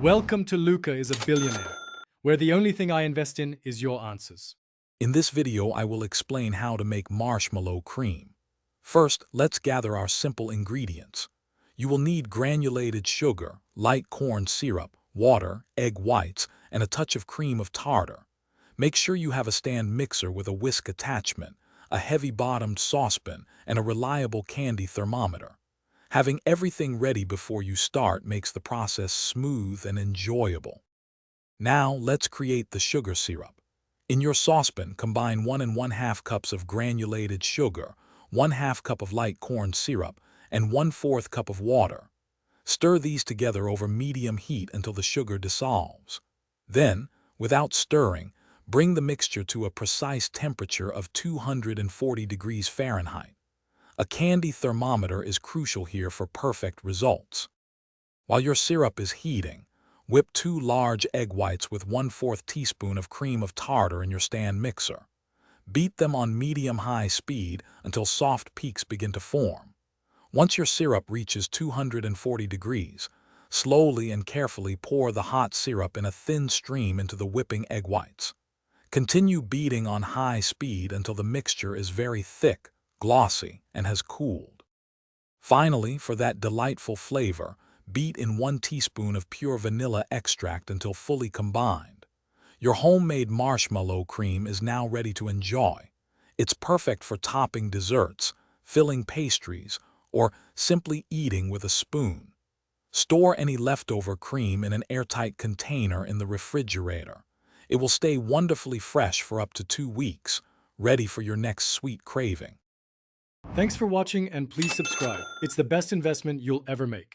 Welcome to Luca is a Billionaire, where the only thing I invest in is your answers. In this video, I will explain how to make marshmallow cream. First, let's gather our simple ingredients. You will need granulated sugar, light corn syrup, water, egg whites, and a touch of cream of tartar. Make sure you have a stand mixer with a whisk attachment, a heavy-bottomed saucepan, and a reliable candy thermometer. Having everything ready before you start makes the process smooth and enjoyable. Now, let's create the sugar syrup. In your saucepan, combine 1 1/2 cups of granulated sugar, 1/2 cup of light corn syrup, and 1/4 cup of water. Stir these together over medium heat until the sugar dissolves. Then, without stirring, bring the mixture to a precise temperature of 240 degrees Fahrenheit. A candy thermometer is crucial here for perfect results. While your syrup is heating, whip 2 large egg whites with 1/4 teaspoon of cream of tartar in your stand mixer. Beat them on medium-high speed until soft peaks begin to form. Once your syrup reaches 240 degrees, slowly and carefully pour the hot syrup in a thin stream into the whipping egg whites. Continue beating on high speed until the mixture is very thick, glossy, and has cooled. Finally, for that delightful flavor, beat in 1 teaspoon of pure vanilla extract until fully combined. Your homemade marshmallow cream is now ready to enjoy. It's perfect for topping desserts, filling pastries, or simply eating with a spoon. Store any leftover cream in an airtight container in the refrigerator. It will stay wonderfully fresh for up to 2 weeks, ready for your next sweet craving. Thanks for watching and please subscribe. It's the best investment you'll ever make.